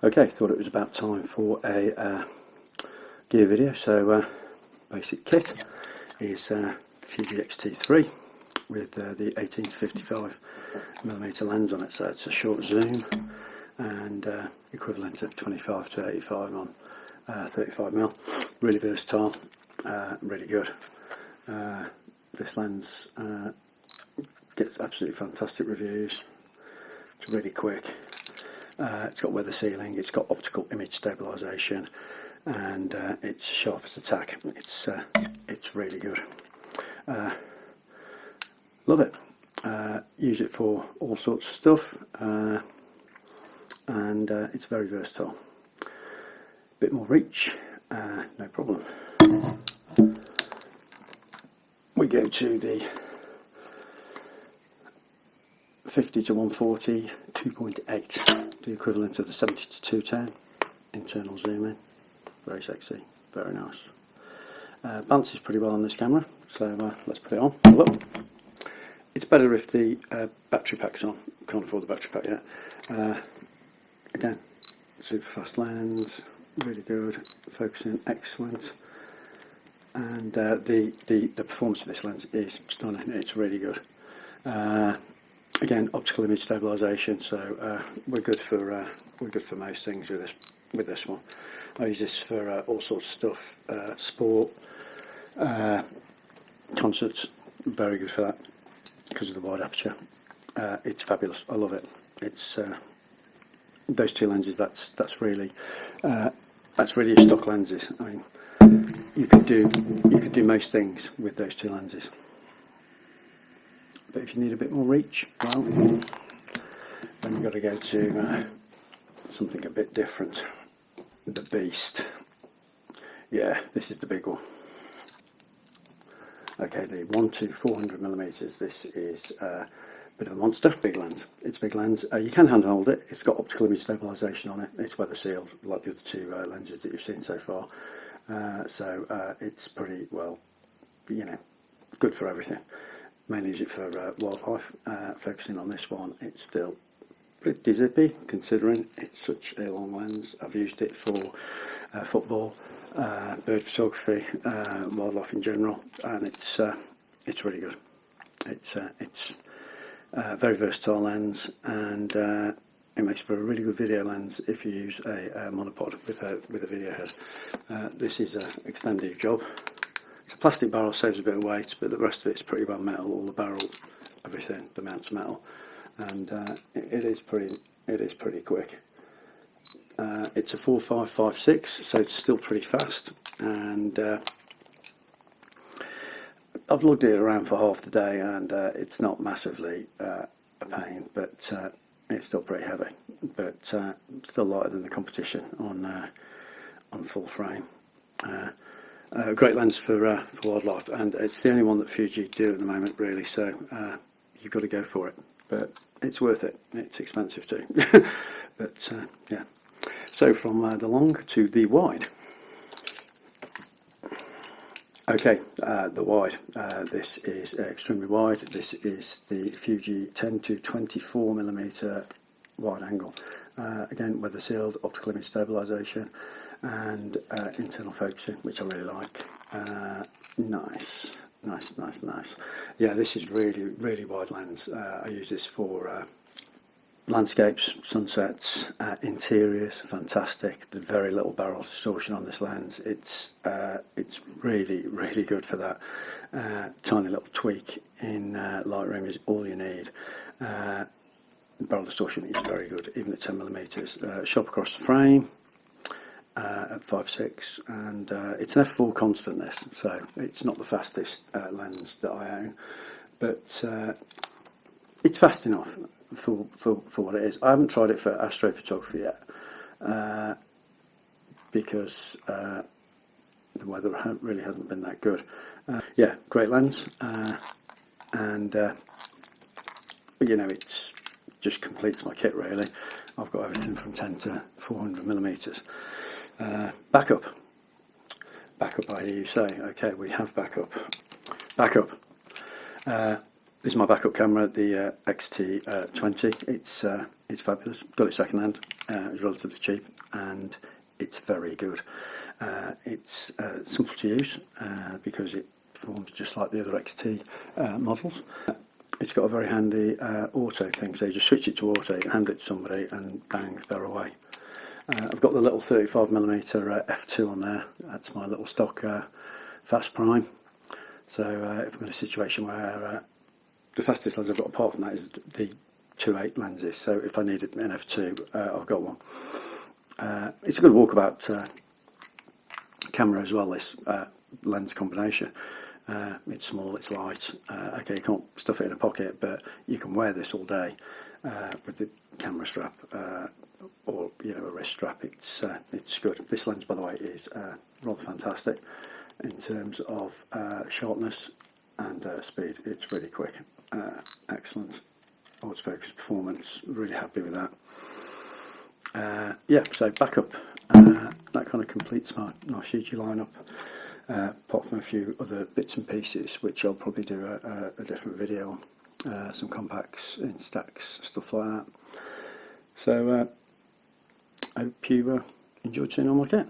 Okay, thought it was about time for a gear video. So basic kit is Fuji X-T3 with the 18 to 55 millimeter lens on it, so it's a short zoom and equivalent of 25 to 85 on 35mm. Really versatile, really good. This lens gets absolutely fantastic reviews. It's really quick. It's got weather sealing, it's got optical image stabilisation, and it's sharp as a tack. It's really good. Love it. Use it for all sorts of stuff, and it's very versatile. Bit more reach, no problem. We go to the 50 to 140, 2.8, the equivalent of the 70 to 210, internal zoom in, very sexy, very nice. Balances pretty well on this camera, so let's put it on. Look, it's better if the battery pack's on. Can't afford the battery pack yet. Again, super fast lens, really good, focusing excellent, and the performance of this lens is stunning. It's really good. Again, optical image stabilisation, so we're good for most things with this one. I use this for all sorts of stuff, sport, concerts. Very good for that because of the wide aperture. It's fabulous. I love it. It's those two lenses. That's really your stock lenses. I mean, you could do most things with those two lenses. But if you need a bit more reach, well, then you've got to go to something a bit different. The Beast. Yeah, this is the big one. Okay, the 1 to 400 millimeters. This is a bit of a monster. Big lens. It's a big lens. You can hand hold it. It's got optical image stabilisation on it. It's weather sealed, like the other two lenses that you've seen so far. So it's pretty well, good for everything. Mainly use it for wildlife. Focusing on this one, it's still pretty zippy considering it's such a long lens. I've used it for football, bird photography, wildlife in general, and it's really good. It's a very versatile lens, and it makes for a really good video lens if you use a monopod with a video head. This is an extended job. It's a plastic barrel, saves a bit of weight, but the rest of it's pretty well metal. All the barrel, everything, the mount's metal, and it is pretty quick. It's a 4556, so it's still pretty fast, and I've lugged it around for half the day, and it's not massively a pain, but it's still pretty heavy, but still lighter than the competition on full frame. Great lens for wildlife, and it's the only one that Fuji do at the moment, really. So you've got to go for it, but it's worth it. It's expensive too, but yeah. So from the long to the wide. Okay, the wide. This is extremely wide. This is the Fuji 10 to 24 millimeter wide angle. Again, weather sealed, optical image stabilisation, and internal focusing, which I really like. Nice. Yeah, this is really wide lens. I use this for landscapes, sunsets, interiors. Fantastic. There's very little barrel distortion on this lens. It's really good for that. Tiny little tweak in Lightroom is all you need. Barrel distortion is very good, even at 10 millimeters. Sharp across the frame. At 5.6, and it's an f4 constant, this, so it's not the fastest lens that I own, but it's fast enough for what it is. I haven't tried it for astrophotography yet, because the weather really hasn't been that good. Yeah, great lens, and it just completes my kit, really. I've got everything from 10 to 400 millimeters. Backup, I hear you say. Okay, we have backup. This is my backup camera, the X-T20. It's it's fabulous. Got it second hand. It was relatively cheap, and it's very good. It's simple to use because it performs just like the other XT models. It's got a very handy auto thing, so you just switch it to auto, you hand it to somebody, and bang, they're away. I've got the little 35mm f2 on there. That's my little stock fast prime. So if I'm in a situation where the fastest lens I've got apart from that is the 2.8 lenses, so if I needed an f2, I've got one. It's a good walkabout camera as well, this lens combination. It's small, it's light. Okay, you can't stuff it in a pocket, but you can wear this all day with the camera strap or a wrist strap. It's good. This lens, by the way, is rather fantastic in terms of sharpness and speed. It's really quick, excellent autofocus performance. Really happy with that. So backup. That kind of completes my Fuji lineup. Apart from a few other bits and pieces, which I'll probably do a different video on, some compacts in stacks, stuff like that. So I hope you enjoyed seeing all my kit.